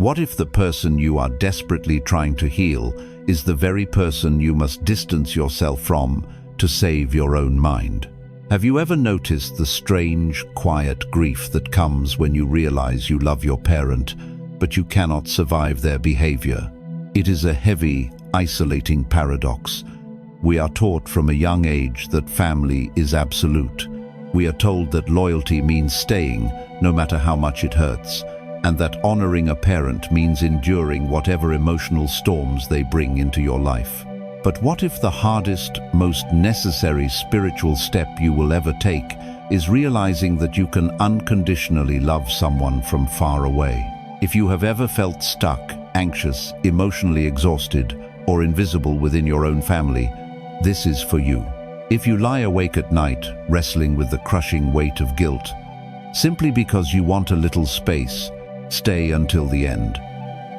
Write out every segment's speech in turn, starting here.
What if the person you are desperately trying to heal is the very person you must distance yourself from to save your own mind? Have you ever noticed the strange, quiet grief that comes when you realize you love your parent, but you cannot survive their behavior? It is a heavy, isolating paradox. We are taught from a young age that family is absolute. We are told that loyalty means staying, no matter how much it hurts, and that honoring a parent means enduring whatever emotional storms they bring into your life. But what if the hardest, most necessary spiritual step you will ever take is realizing that you can unconditionally love someone from far away? If you have ever felt stuck, anxious, emotionally exhausted, or invisible within your own family, this is for you. If you lie awake at night, wrestling with the crushing weight of guilt, simply because you want a little space, stay until the end.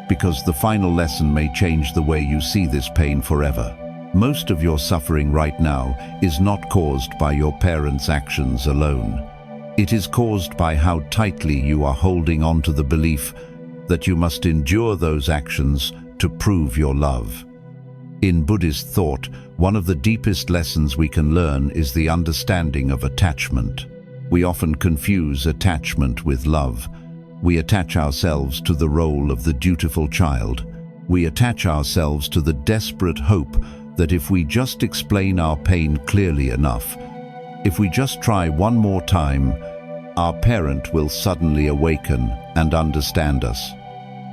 Because the final lesson may change the way you see this pain forever. Most of your suffering right now is not caused by your parents' actions alone. It is caused by how tightly you are holding on to the belief that you must endure those actions to prove your love. In Buddhist thought, one of the deepest lessons we can learn is the understanding of attachment. We often confuse attachment with love. We attach ourselves to the role of the dutiful child. We attach ourselves to the desperate hope that if we just explain our pain clearly enough, if we just try one more time, our parent will suddenly awaken and understand us.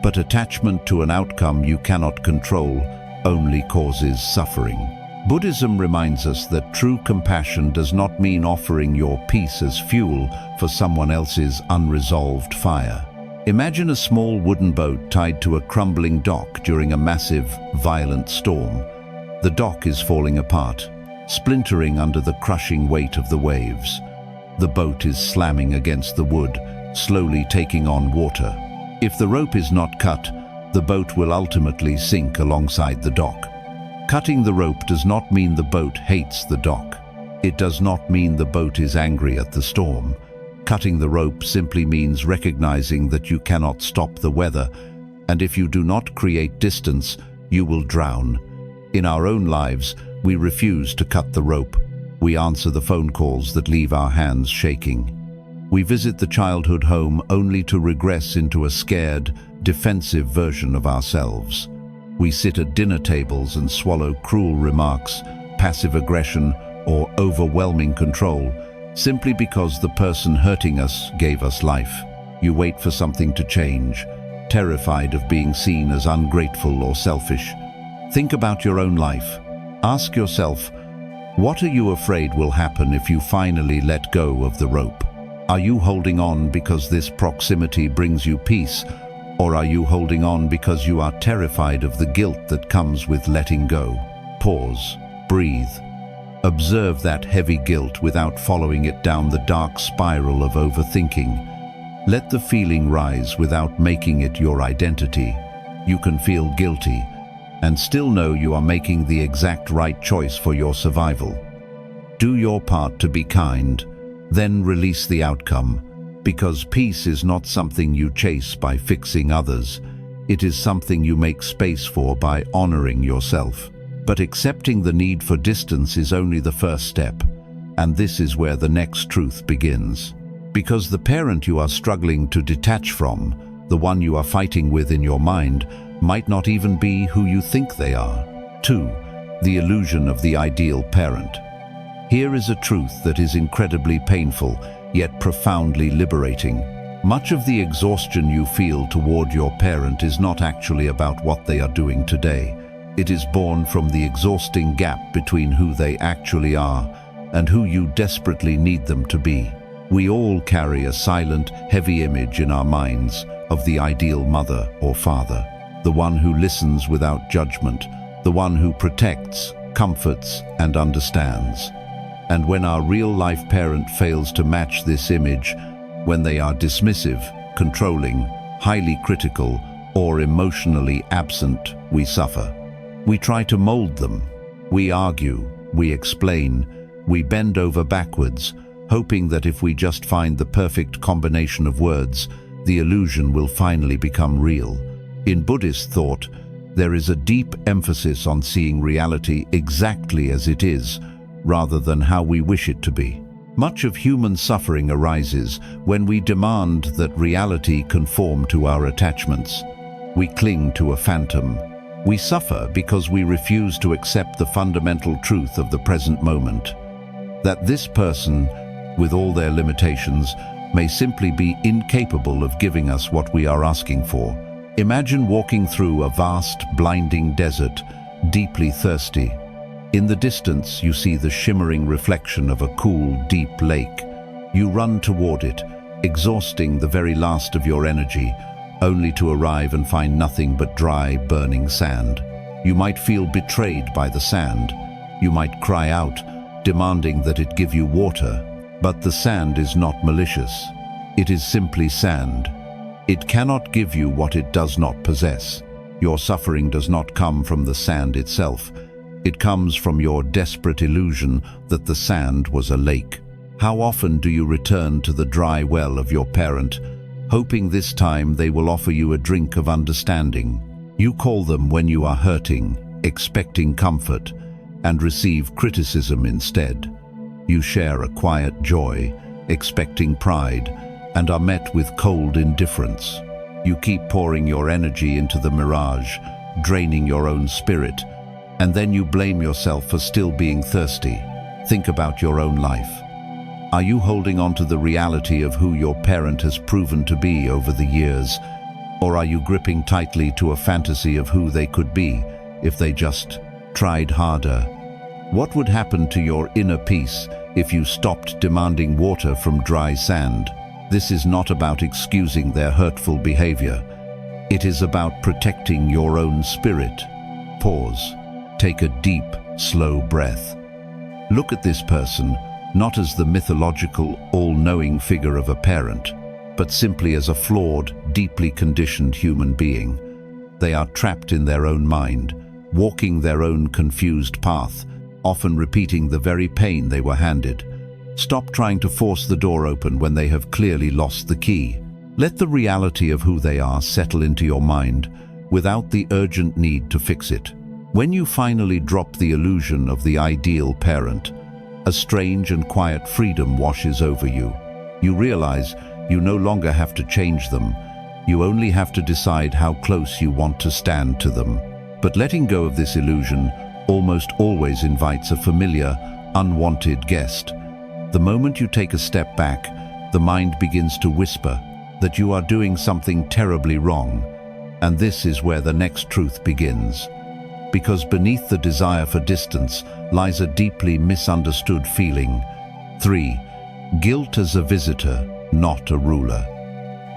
But attachment to an outcome you cannot control only causes suffering. Buddhism reminds us that true compassion does not mean offering your peace as fuel for someone else's unresolved fire. Imagine a small wooden boat tied to a crumbling dock during a massive, violent storm. The dock is falling apart, splintering under the crushing weight of the waves. The boat is slamming against the wood, slowly taking on water. If the rope is not cut, the boat will ultimately sink alongside the dock. Cutting the rope does not mean the boat hates the dock. It does not mean the boat is angry at the storm. Cutting the rope simply means recognizing that you cannot stop the weather, and if you do not create distance, you will drown. In our own lives, we refuse to cut the rope. We answer the phone calls that leave our hands shaking. We visit the childhood home only to regress into a scared, defensive version of ourselves. We sit at dinner tables and swallow cruel remarks, passive aggression, or overwhelming control, simply because the person hurting us gave us life. You wait for something to change, terrified of being seen as ungrateful or selfish. Think about your own life. Ask yourself, what are you afraid will happen if you finally let go of the rope? Are you holding on because this proximity brings you peace, or are you holding on because you are terrified of the guilt that comes with letting go? Pause, breathe. Observe that heavy guilt without following it down the dark spiral of overthinking. Let the feeling rise without making it your identity. You can feel guilty and still know you are making the exact right choice for your survival. Do your part to be kind, then release the outcome, because peace is not something you chase by fixing others. It is something you make space for by honoring yourself. But accepting the need for distance is only the first step, and this is where the next truth begins. Because the parent you are struggling to detach from, the one you are fighting with in your mind, might not even be who you think they are. 2. The illusion of the ideal parent. Here is a truth that is incredibly painful, yet profoundly liberating. Much of the exhaustion you feel toward your parent is not actually about what they are doing today. It is born from the exhausting gap between who they actually are and who you desperately need them to be. We all carry a silent, heavy image in our minds of the ideal mother or father, the one who listens without judgment, the one who protects, comforts, and understands. And when our real-life parent fails to match this image, when they are dismissive, controlling, highly critical, or emotionally absent, we suffer. We try to mold them. We argue, we explain, we bend over backwards, hoping that if we just find the perfect combination of words, the illusion will finally become real. In Buddhist thought, there is a deep emphasis on seeing reality exactly as it is, rather than how we wish it to be. Much of human suffering arises when we demand that reality conform to our attachments. We cling to a phantom. We suffer because we refuse to accept the fundamental truth of the present moment. That this person, with all their limitations, may simply be incapable of giving us what we are asking for. Imagine walking through a vast, blinding desert, deeply thirsty. In the distance, you see the shimmering reflection of a cool, deep lake. You run toward it, exhausting the very last of your energy, only to arrive and find nothing but dry, burning sand. You might feel betrayed by the sand. You might cry out, demanding that it give you water. But the sand is not malicious. It is simply sand. It cannot give you what it does not possess. Your suffering does not come from the sand itself. It comes from your desperate illusion that the sand was a lake. How often do you return to the dry well of your parent, hoping this time they will offer you a drink of understanding? You call them when you are hurting, expecting comfort, and receive criticism instead. You share a quiet joy, expecting pride, and are met with cold indifference. You keep pouring your energy into the mirage, draining your own spirit, and then you blame yourself for still being thirsty. Think about your own life. Are you holding on to the reality of who your parent has proven to be over the years, or are you gripping tightly to a fantasy of who they could be if they just tried harder? What would happen to your inner peace if you stopped demanding water from dry sand? This is not about excusing their hurtful behavior. It is about protecting your own spirit. Pause. Take a deep, slow breath. Look at this person, not as the mythological, all-knowing figure of a parent, but simply as a flawed, deeply conditioned human being. They are trapped in their own mind, walking their own confused path, often repeating the very pain they were handed. Stop trying to force the door open when they have clearly lost the key. Let the reality of who they are settle into your mind without the urgent need to fix it. When you finally drop the illusion of the ideal parent, a strange and quiet freedom washes over you. You realize you no longer have to change them. You only have to decide how close you want to stand to them. But letting go of this illusion almost always invites a familiar, unwanted guest. The moment you take a step back, the mind begins to whisper that you are doing something terribly wrong. And this is where the next truth begins. Because beneath the desire for distance lies a deeply misunderstood feeling. 3. Guilt as a visitor, not a ruler.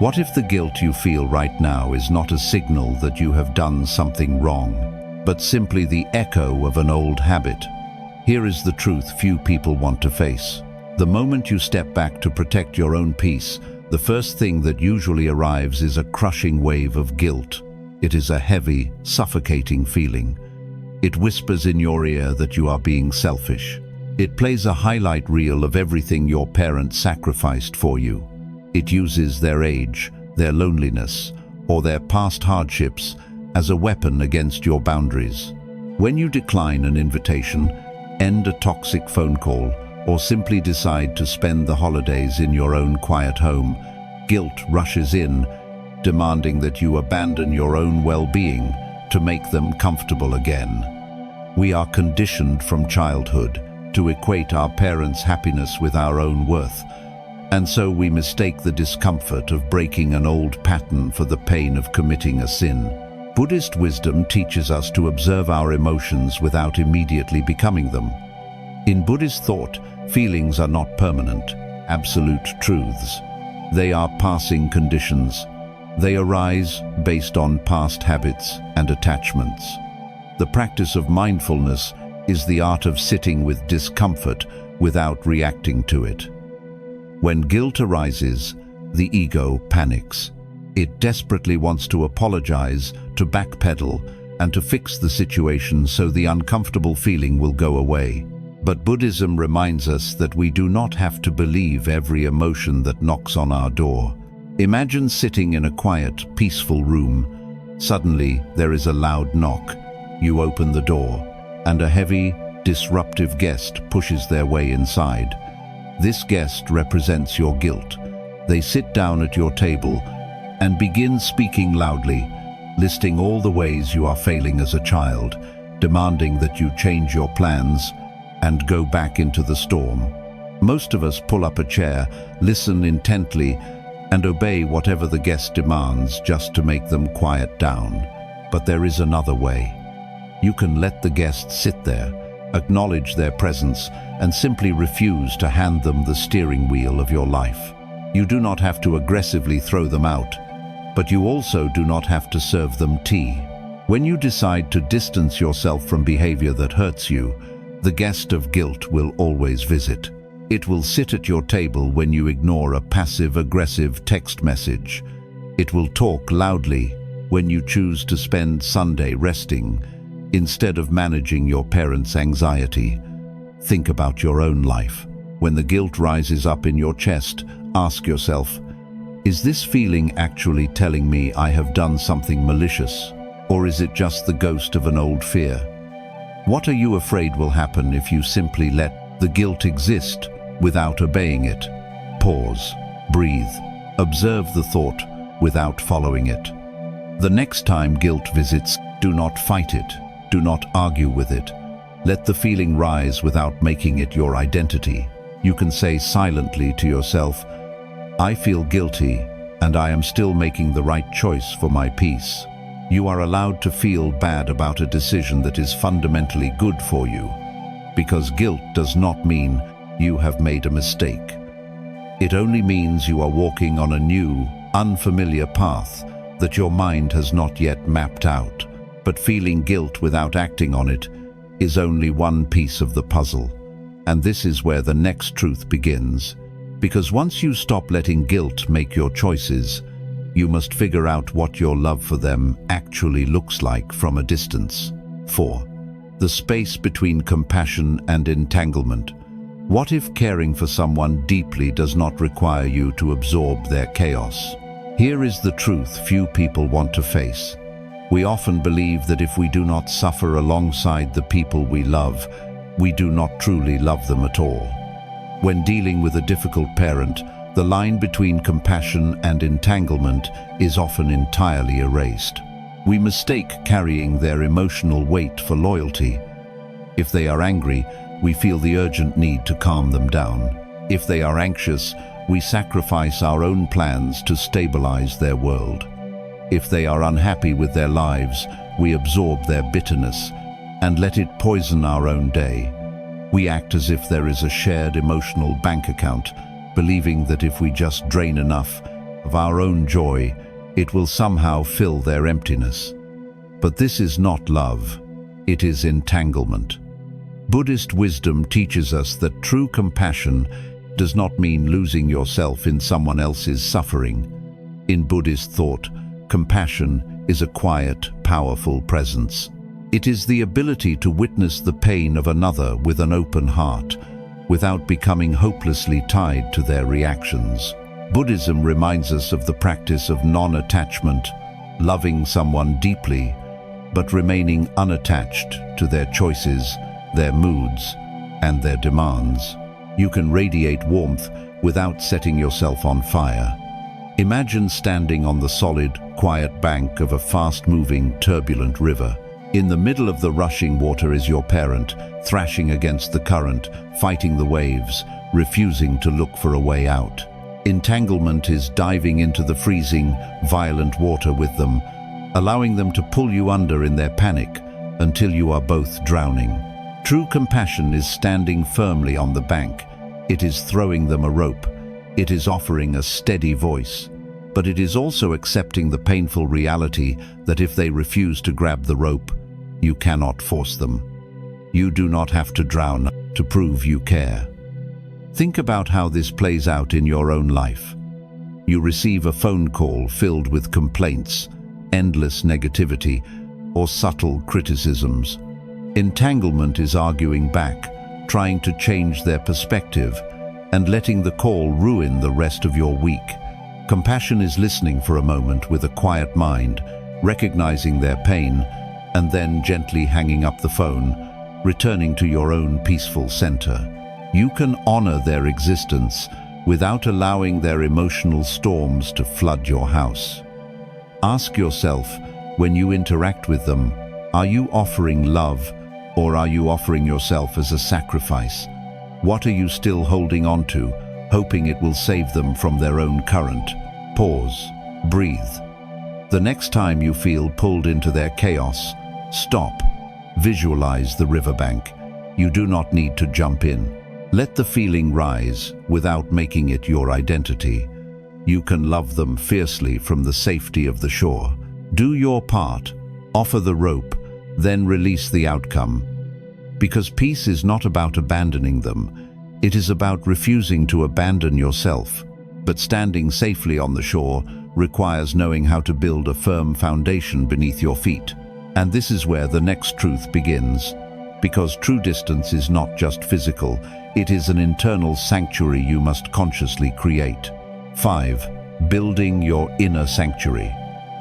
What if the guilt you feel right now is not a signal that you have done something wrong, but simply the echo of an old habit? Here is the truth few people want to face. The moment you step back to protect your own peace, the first thing that usually arrives is a crushing wave of guilt. It is a heavy, suffocating feeling. It whispers in your ear that you are being selfish. It plays a highlight reel of everything your parents sacrificed for you. It uses their age, their loneliness, or their past hardships as a weapon against your boundaries. When you decline an invitation, end a toxic phone call, or simply decide to spend the holidays in your own quiet home, guilt rushes in, demanding that you abandon your own well-being to make them comfortable again. We are conditioned from childhood to equate our parents' happiness with our own worth, and so we mistake the discomfort of breaking an old pattern for the pain of committing a sin. Buddhist wisdom teaches us to observe our emotions without immediately becoming them. In Buddhist thought, feelings are not permanent, absolute truths. They are passing conditions. They arise based on past habits and attachments. The practice of mindfulness is the art of sitting with discomfort without reacting to it. When guilt arises, the ego panics. It desperately wants to apologize, to backpedal, and to fix the situation so the uncomfortable feeling will go away. But Buddhism reminds us that we do not have to believe every emotion that knocks on our door. Imagine sitting in a quiet, peaceful room, Suddenly, there is a loud knock. You open the door, and a heavy, disruptive guest pushes their way inside. This guest represents your guilt. They sit down at your table and begin speaking loudly, listing all the ways you are failing as a child, demanding that you change your plans and go back into the storm. Most of us pull up a chair, listen intently, and obey whatever the guest demands just to make them quiet down. But there is another way. You can let the guest sit there, acknowledge their presence, and simply refuse to hand them the steering wheel of your life. You do not have to aggressively throw them out, but you also do not have to serve them tea. When you decide to distance yourself from behavior that hurts you, the guest of guilt will always visit. It will sit at your table when you ignore a passive-aggressive text message. It will talk loudly when you choose to spend Sunday resting instead of managing your parents' anxiety. Think about your own life. When the guilt rises up in your chest, ask yourself, is this feeling actually telling me I have done something malicious, or is it just the ghost of an old fear? What are you afraid will happen if you simply let the guilt exist without obeying it? Pause, breathe, observe the thought without following it. The next time guilt visits, do not fight it, do not argue with it. Let the feeling rise without making it your identity. You can say silently to yourself, I feel guilty, and I am still making the right choice for my peace. You are allowed to feel bad about a decision that is fundamentally good for you, because guilt does not mean you have made a mistake. It only means you are walking on a new, unfamiliar path that your mind has not yet mapped out. But feeling guilt without acting on it is only one piece of the puzzle. And this is where the next truth begins. Because once you stop letting guilt make your choices, you must figure out what your love for them actually looks like from a distance. 4. The space between compassion and entanglement. What if caring for someone deeply does not require you to absorb their chaos? Here is the truth few people want to face. We often believe that if we do not suffer alongside the people we love, we do not truly love them at all. When dealing with a difficult parent, the line between compassion and entanglement is often entirely erased. We mistake carrying their emotional weight for loyalty. If they are angry, we feel the urgent need to calm them down. If they are anxious, we sacrifice our own plans to stabilize their world. If they are unhappy with their lives, we absorb their bitterness and let it poison our own day. We act as if there is a shared emotional bank account, believing that if we just drain enough of our own joy, it will somehow fill their emptiness. But this is not love, it is entanglement. Buddhist wisdom teaches us that true compassion does not mean losing yourself in someone else's suffering. In Buddhist thought, compassion is a quiet, powerful presence. It is the ability to witness the pain of another with an open heart, without becoming hopelessly tied to their reactions. Buddhism reminds us of the practice of non-attachment, loving someone deeply, but remaining unattached to their choices, their moods, and their demands. You can radiate warmth without setting yourself on fire. Imagine standing on the solid, quiet bank of a fast-moving, turbulent river. In the middle of the rushing water is your parent, thrashing against the current, fighting the waves, refusing to look for a way out. Entanglement is diving into the freezing, violent water with them, allowing them to pull you under in their panic until you are both drowning. True compassion is standing firmly on the bank. It is throwing them a rope. It is offering a steady voice. But it is also accepting the painful reality that if they refuse to grab the rope, you cannot force them. You do not have to drown to prove you care. Think about how this plays out in your own life. You receive a phone call filled with complaints, endless negativity, or subtle criticisms. Entanglement is arguing back, trying to change their perspective, and letting the call ruin the rest of your week. Compassion is listening for a moment with a quiet mind, recognizing their pain, and then gently hanging up the phone, returning to your own peaceful center. You can honor their existence without allowing their emotional storms to flood your house. Ask yourself, when you interact with them, are you offering love, or are you offering yourself as a sacrifice? What are you still holding on to, hoping it will save them from their own current? Pause. Breathe. The next time you feel pulled into their chaos, stop. Visualize the riverbank. You do not need to jump in. Let the feeling rise without making it your identity. You can love them fiercely from the safety of the shore. Do your part. Offer the rope, then release the outcome. Because peace is not about abandoning them. It is about refusing to abandon yourself. But standing safely on the shore requires knowing how to build a firm foundation beneath your feet. And this is where the next truth begins. Because true distance is not just physical, it is an internal sanctuary you must consciously create. 5. Building your inner sanctuary.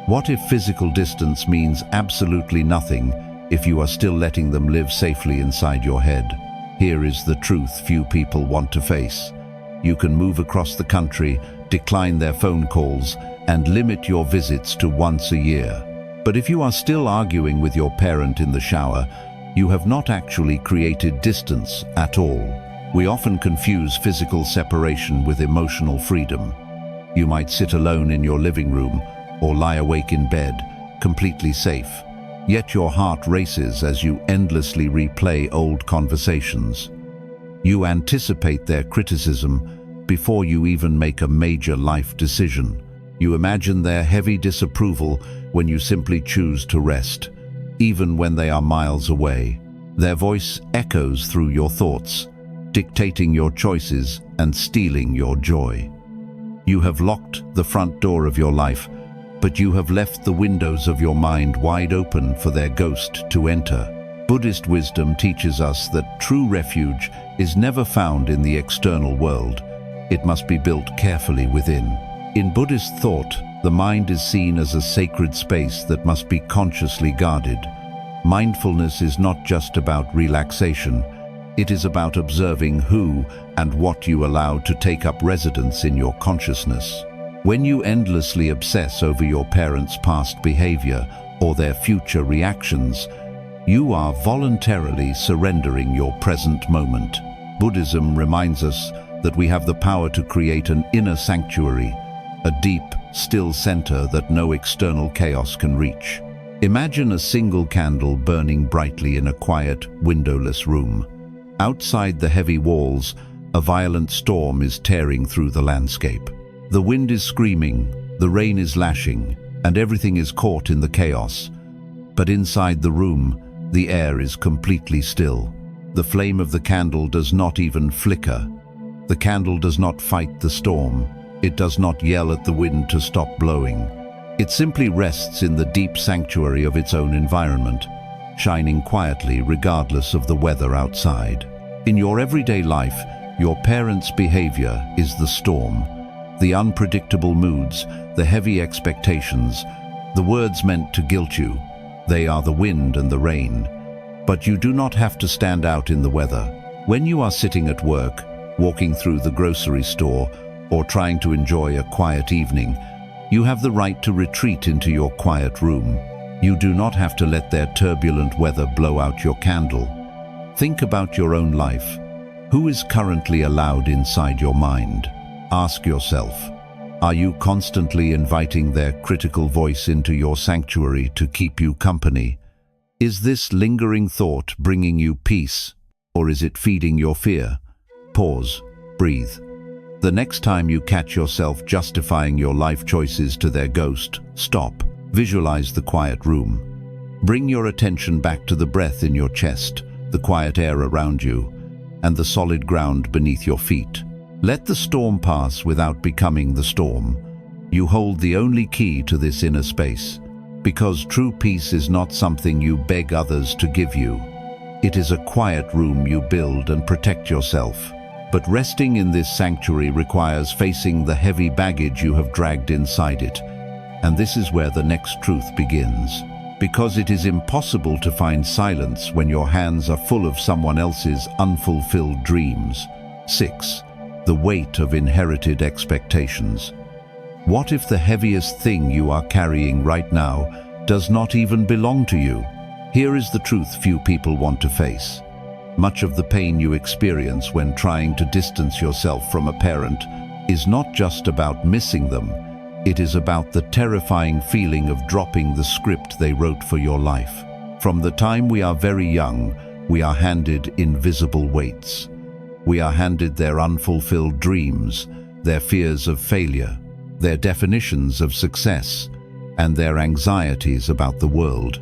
What if physical distance means absolutely nothing if you are still letting them live safely inside your head? Here is the truth few people want to face. You can move across the country, decline their phone calls, and limit your visits to once a year. But if you are still arguing with your parent in the shower, you have not actually created distance at all. We often confuse physical separation with emotional freedom. You might sit alone in your living room or lie awake in bed, completely safe. Yet your heart races as you endlessly replay old conversations. You anticipate their criticism before you even make a major life decision. You imagine their heavy disapproval when you simply choose to rest. Even when they are miles away, their voice echoes through your thoughts, dictating your choices and stealing your joy. You have locked the front door of your life, but you have left the windows of your mind wide open for their ghost to enter. Buddhist wisdom teaches us that true refuge is never found in the external world. It must be built carefully within. In Buddhist thought, the mind is seen as a sacred space that must be consciously guarded. Mindfulness is not just about relaxation. It is about observing who and what you allow to take up residence in your consciousness. When you endlessly obsess over your parents' past behavior or their future reactions, you are voluntarily surrendering your present moment. Buddhism reminds us that we have the power to create an inner sanctuary, a deep, still center that no external chaos can reach. Imagine a single candle burning brightly in a quiet, windowless room. Outside the heavy walls, a violent storm is tearing through the landscape. The wind is screaming, the rain is lashing, and everything is caught in the chaos. But inside the room, the air is completely still. The flame of the candle does not even flicker. The candle does not fight the storm. It does not yell at the wind to stop blowing. It simply rests in the deep sanctuary of its own environment, shining quietly regardless of the weather outside. In your everyday life, your parents' behavior is the storm. The unpredictable moods, the heavy expectations, the words meant to guilt you. They are the wind and the rain. But you do not have to stand out in the weather. When you are sitting at work, walking through the grocery store, or trying to enjoy a quiet evening, you have the right to retreat into your quiet room. You do not have to let their turbulent weather blow out your candle. Think about your own life. Who is currently allowed inside your mind? Ask yourself, are you constantly inviting their critical voice into your sanctuary to keep you company? Is this lingering thought bringing you peace, or is it feeding your fear? Pause, breathe. The next time you catch yourself justifying your life choices to their ghost, stop. Visualize the quiet room. Bring your attention back to the breath in your chest, the quiet air around you, and the solid ground beneath your feet. Let the storm pass without becoming the storm. You hold the only key to this inner space, because true peace is not something you beg others to give you. It is a quiet room you build and protect yourself. But resting in this sanctuary requires facing the heavy baggage you have dragged inside it. And this is where the next truth begins. Because it is impossible to find silence when your hands are full of someone else's unfulfilled dreams. 6. The weight of inherited expectations. What if the heaviest thing you are carrying right now does not even belong to you? Here is the truth few people want to face. Much of the pain you experience when trying to distance yourself from a parent is not just about missing them. It is about the terrifying feeling of dropping the script they wrote for your life. From the time we are very young, we are handed invisible weights. We are handed their unfulfilled dreams, their fears of failure, their definitions of success, and their anxieties about the world.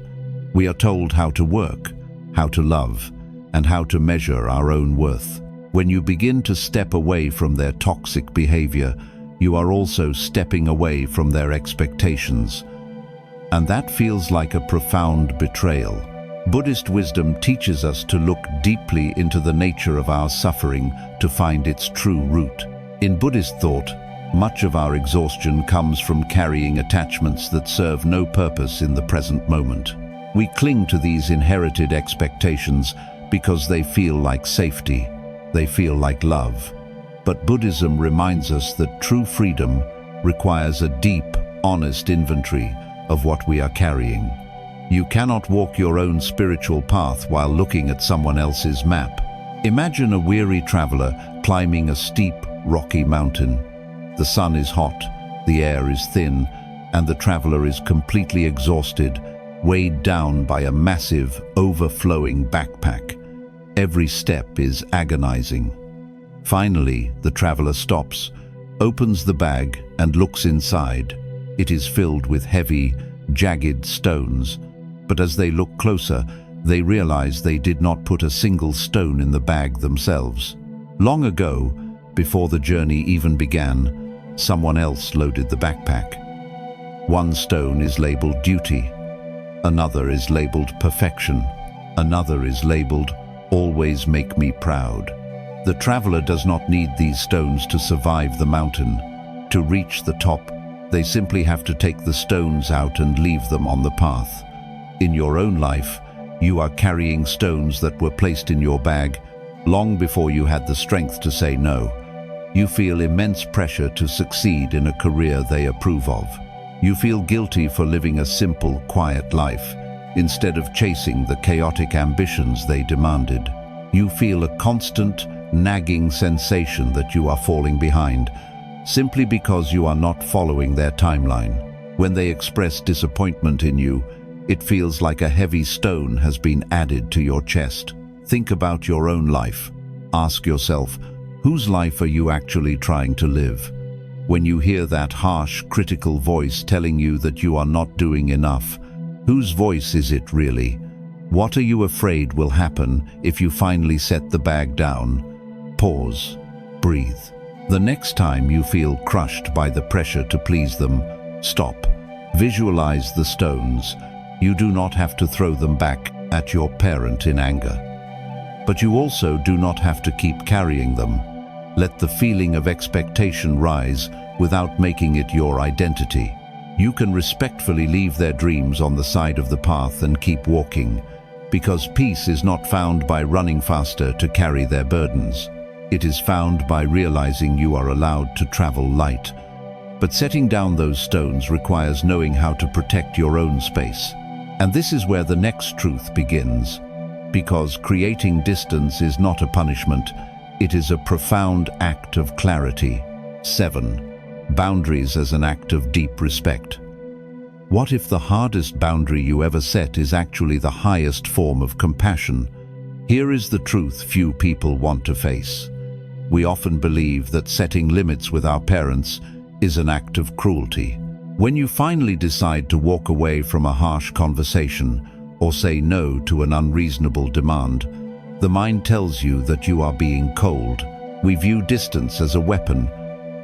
We are told how to work, how to love, and how to measure our own worth. When you begin to step away from their toxic behavior, you are also stepping away from their expectations. And that feels like a profound betrayal. Buddhist wisdom teaches us to look deeply into the nature of our suffering to find its true root. In Buddhist thought, much of our exhaustion comes from carrying attachments that serve no purpose in the present moment. We cling to these inherited expectations because they feel like safety, they feel like love. But Buddhism reminds us that true freedom requires a deep, honest inventory of what we are carrying. You cannot walk your own spiritual path while looking at someone else's map. Imagine a weary traveler climbing a steep, rocky mountain. The sun is hot, the air is thin, and the traveler is completely exhausted, weighed down by a massive, overflowing backpack. Every step is agonizing. Finally, the traveler stops, opens the bag, and looks inside. It is filled with heavy, jagged stones, but as they look closer, they realize they did not put a single stone in the bag themselves. Long ago, before the journey even began, someone else loaded the backpack. One stone is labeled duty, another is labeled perfection, another is labeled always make me proud. The traveler does not need these stones to survive the mountain. To reach the top, they simply have to take the stones out and leave them on the path. In your own life, you are carrying stones that were placed in your bag long before you had the strength to say no. You feel immense pressure to succeed in a career they approve of. You feel guilty for living a simple, quiet life, instead of chasing the chaotic ambitions they demanded. You feel a constant, nagging sensation that you are falling behind, simply because you are not following their timeline. When they express disappointment in you, it feels like a heavy stone has been added to your chest. Think about your own life. Ask yourself, whose life are you actually trying to live? When you hear that harsh, critical voice telling you that you are not doing enough, whose voice is it really? What are you afraid will happen if you finally set the bag down? Pause. Breathe. The next time you feel crushed by the pressure to please them, stop. Visualize the stones. You do not have to throw them back at your parent in anger. But you also do not have to keep carrying them. Let the feeling of expectation rise without making it your identity. You can respectfully leave their dreams on the side of the path and keep walking, because peace is not found by running faster to carry their burdens. It is found by realizing you are allowed to travel light. But setting down those stones requires knowing how to protect your own space. And this is where the next truth begins. Because creating distance is not a punishment, it is a profound act of clarity. 7. Boundaries as an act of deep respect. What if the hardest boundary you ever set is actually the highest form of compassion? Here is the truth few people want to face. We often believe that setting limits with our parents is an act of cruelty. When you finally decide to walk away from a harsh conversation or say no to an unreasonable demand, the mind tells you that you are being cold. We view distance as a weapon.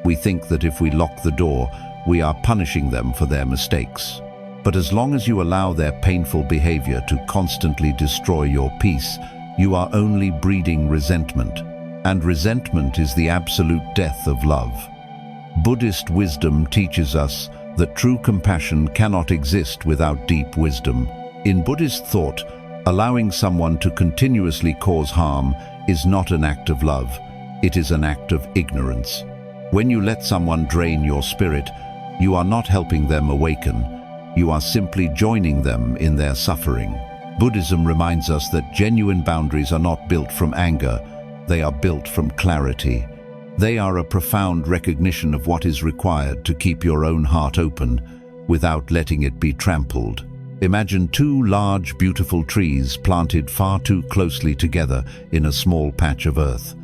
We think that if we lock the door, we are punishing them for their mistakes. But as long as you allow their painful behavior to constantly destroy your peace, you are only breeding resentment. And resentment is the absolute death of love. Buddhist wisdom teaches us that true compassion cannot exist without deep wisdom. In Buddhist thought, allowing someone to continuously cause harm is not an act of love, it is an act of ignorance. When you let someone drain your spirit, you are not helping them awaken, you are simply joining them in their suffering. Buddhism reminds us that genuine boundaries are not built from anger, they are built from clarity. They are a profound recognition of what is required to keep your own heart open without letting it be trampled. Imagine two large, beautiful trees planted far too closely together in a small patch of earth.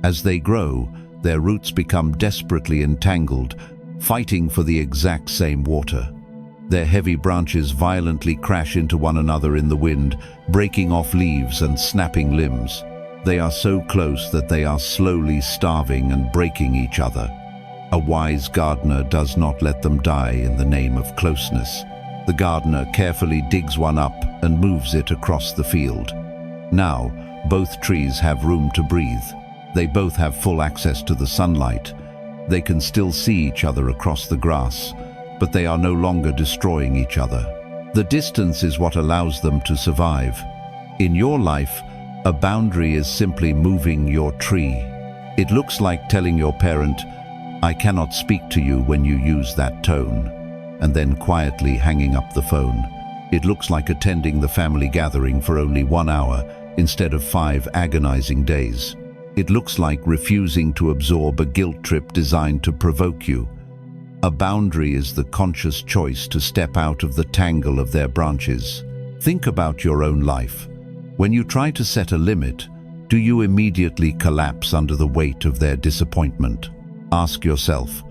As they grow, their roots become desperately entangled, fighting for the exact same water. Their heavy branches violently crash into one another in the wind, breaking off leaves and snapping limbs. They are so close that they are slowly starving and breaking each other. A wise gardener does not let them die in the name of closeness. The gardener carefully digs one up and moves it across the field. Now, both trees have room to breathe. They both have full access to the sunlight. They can still see each other across the grass, but they are no longer destroying each other. The distance is what allows them to survive. In your life, a boundary is simply moving your tree. It looks like telling your parent, "I cannot speak to you when you use that tone," and then quietly hanging up the phone. It looks like attending the family gathering for only 1 hour instead of 5 agonizing days. It looks like refusing to absorb a guilt trip designed to provoke you. A boundary is the conscious choice to step out of the tangle of their branches. Think about your own life. When you try to set a limit, do you immediately collapse under the weight of their disappointment? Ask yourself,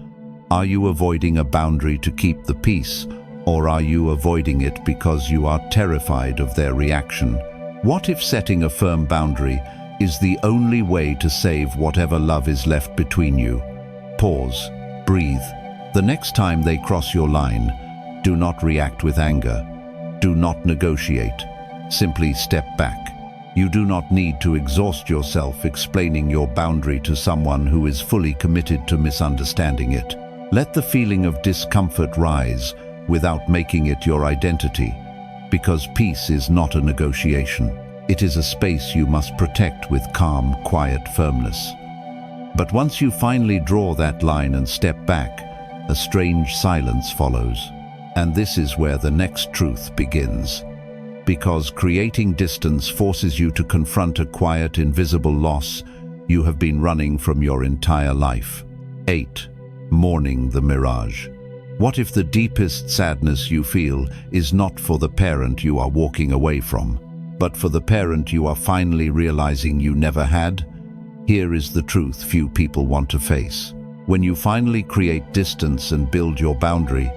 are you avoiding a boundary to keep the peace, or are you avoiding it because you are terrified of their reaction? What if setting a firm boundary is the only way to save whatever love is left between you? Pause, breathe. The next time they cross your line, do not react with anger. Do not negotiate. Simply step back. You do not need to exhaust yourself explaining your boundary to someone who is fully committed to misunderstanding it. Let the feeling of discomfort rise without making it your identity, because peace is not a negotiation. It is a space you must protect with calm, quiet firmness. But once you finally draw that line and step back, a strange silence follows. And this is where the next truth begins. Because creating distance forces you to confront a quiet, invisible loss you have been running from your entire life. 8. Mourning the mirage. What if the deepest sadness you feel is not for the parent you are walking away from, but for the parent you are finally realizing you never had? Here is the truth few people want to face. When you finally create distance and build your boundary,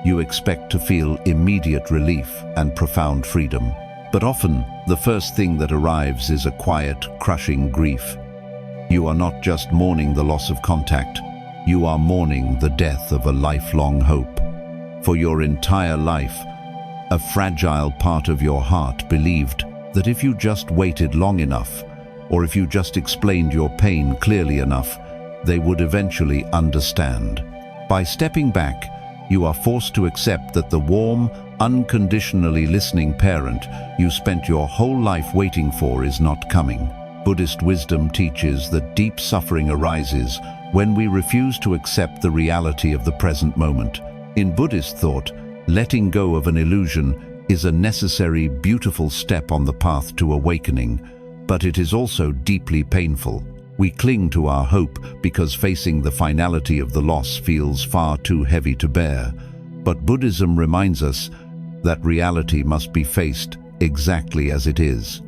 you expect to feel immediate relief and profound freedom. But often, the first thing that arrives is a quiet, crushing grief. You are not just mourning the loss of contact, you are mourning the death of a lifelong hope. For your entire life, a fragile part of your heart believed that if you just waited long enough, or if you just explained your pain clearly enough, they would eventually understand. By stepping back, you are forced to accept that the warm, unconditionally listening parent you spent your whole life waiting for is not coming. Buddhist wisdom teaches that deep suffering arises when we refuse to accept the reality of the present moment. In Buddhist thought, letting go of an illusion is a necessary, beautiful step on the path to awakening, but it is also deeply painful. We cling to our hope because facing the finality of the loss feels far too heavy to bear. But Buddhism reminds us that reality must be faced exactly as it is.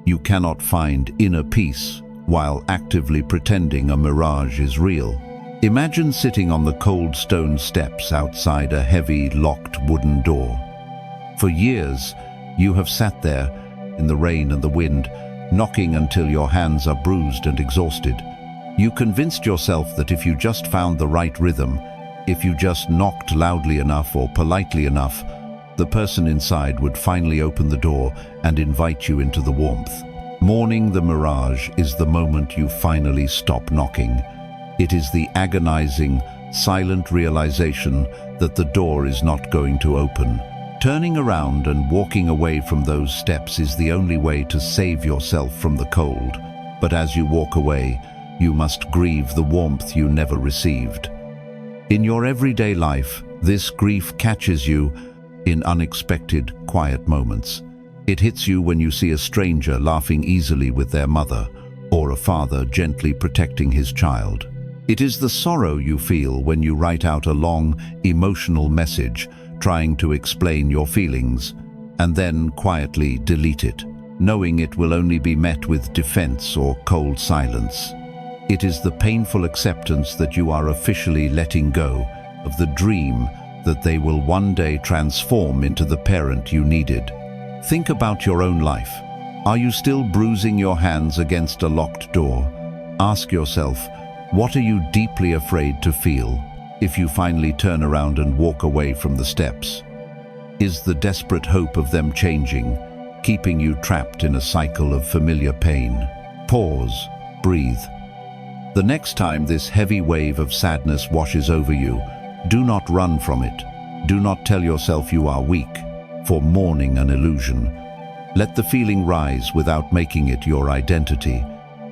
You cannot find inner peace while actively pretending a mirage is real. Imagine sitting on the cold stone steps outside a heavy, locked wooden door. For years, you have sat there in the rain and the wind, knocking until your hands are bruised and exhausted. You convinced yourself that if you just found the right rhythm, if you just knocked loudly enough or politely enough, the person inside would finally open the door and invite you into the warmth. Mourning the mirage is the moment you finally stop knocking. It is the agonizing, silent realization that the door is not going to open. Turning around and walking away from those steps is the only way to save yourself from the cold. But as you walk away, you must grieve the warmth you never received. In your everyday life, this grief catches you in unexpected, quiet moments. It hits you when you see a stranger laughing easily with their mother, or a father gently protecting his child. It is the sorrow you feel when you write out a long, emotional message, trying to explain your feelings, and then quietly delete it, knowing it will only be met with defense or cold silence. It is the painful acceptance that you are officially letting go of the dream that they will one day transform into the parent you needed. Think about your own life. Are you still bruising your hands against a locked door? Ask yourself, what are you deeply afraid to feel if you finally turn around and walk away from the steps? Is the desperate hope of them changing keeping you trapped in a cycle of familiar pain? Pause, breathe. The next time this heavy wave of sadness washes over you, do not run from it. Do not tell yourself you are weak for mourning an illusion. Let the feeling rise without making it your identity.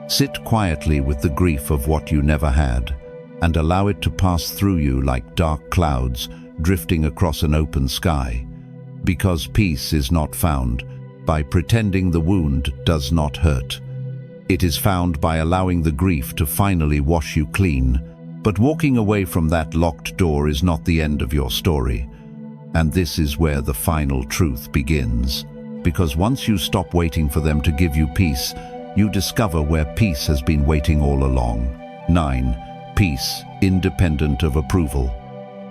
Sit quietly with the grief of what you never had, and allow it to pass through you like dark clouds drifting across an open sky. Because peace is not found by pretending the wound does not hurt. It is found by allowing the grief to finally wash you clean. But walking away from that locked door is not the end of your story. And this is where the final truth begins. Because once you stop waiting for them to give you peace, you discover where peace has been waiting all along. 9. Peace, independent of approval.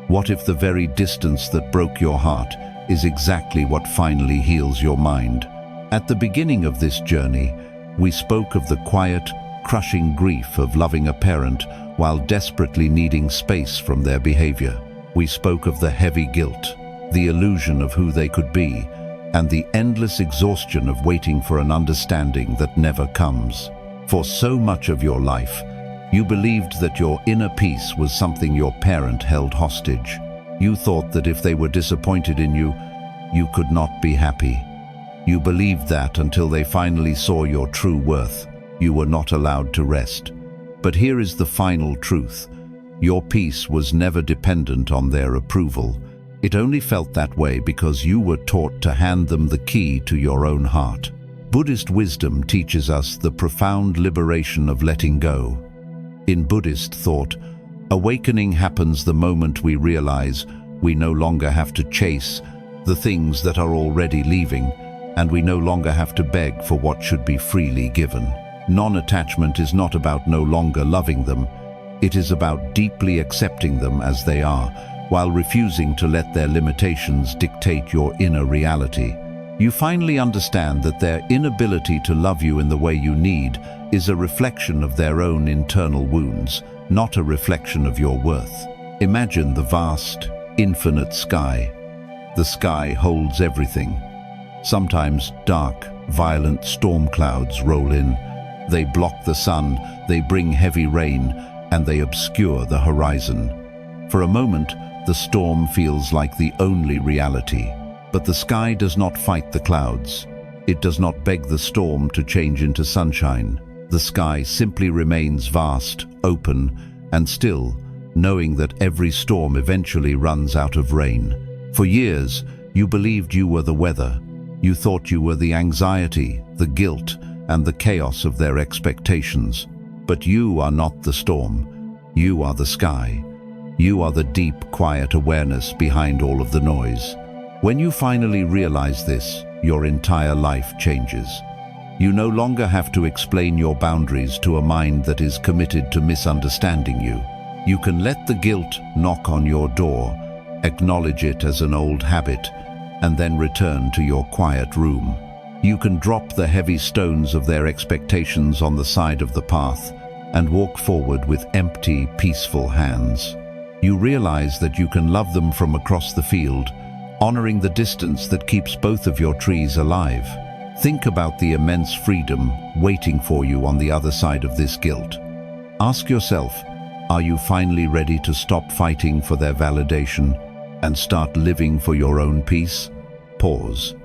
What if the very distance that broke your heart is exactly what finally heals your mind? At the beginning of this journey, we spoke of the quiet, crushing grief of loving a parent while desperately needing space from their behavior. We spoke of the heavy guilt, the illusion of who they could be, and the endless exhaustion of waiting for an understanding that never comes. For so much of your life, you believed that your inner peace was something your parent held hostage. You thought that if they were disappointed in you, you could not be happy. You believed that until they finally saw your true worth, you were not allowed to rest. But here is the final truth. Your peace was never dependent on their approval. It only felt that way because you were taught to hand them the key to your own heart. Buddhist wisdom teaches us the profound liberation of letting go. In Buddhist thought, awakening happens the moment we realize we no longer have to chase the things that are already leaving, and we no longer have to beg for what should be freely given. Non-attachment is not about no longer loving them. It is about deeply accepting them as they are, while refusing to let their limitations dictate your inner reality. You finally understand that their inability to love you in the way you need is a reflection of their own internal wounds, not a reflection of your worth. Imagine the vast, infinite sky. The sky holds everything. Sometimes dark, violent storm clouds roll in. They block the sun, they bring heavy rain, and they obscure the horizon. For a moment, the storm feels like the only reality. But the sky does not fight the clouds. It does not beg the storm to change into sunshine. The sky simply remains vast, open, and still, knowing that every storm eventually runs out of rain. For years, you believed you were the weather. You thought you were the anxiety, the guilt, and the chaos of their expectations. But you are not the storm. You are the sky. You are the deep, quiet awareness behind all of the noise. When you finally realize this, your entire life changes. You no longer have to explain your boundaries to a mind that is committed to misunderstanding you. You can let the guilt knock on your door, acknowledge it as an old habit, and then return to your quiet room. You can drop the heavy stones of their expectations on the side of the path and walk forward with empty, peaceful hands. You realize that you can love them from across the field, honoring the distance that keeps both of your trees alive. Think about the immense freedom waiting for you on the other side of this guilt. Ask yourself, are you finally ready to stop fighting for their validation? and start living for your own peace? Pause.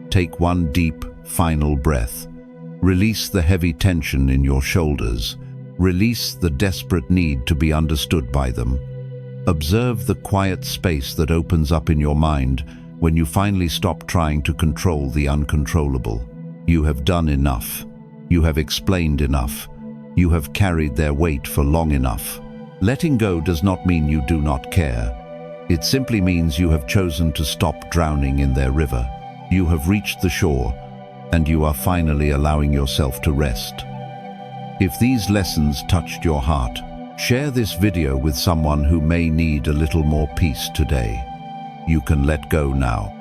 Take one deep, final breath. Release the heavy tension in your shoulders. Release the desperate need to be understood by them. Observe the quiet space that opens up in your mind when you finally stop trying to control the uncontrollable. You have done enough. You have explained enough. You have carried their weight for long enough. Letting go does not mean you do not care. It simply means you have chosen to stop drowning in their river. You have reached the shore, and you are finally allowing yourself to rest. If these lessons touched your heart, share this video with someone who may need a little more peace today. You can let go now.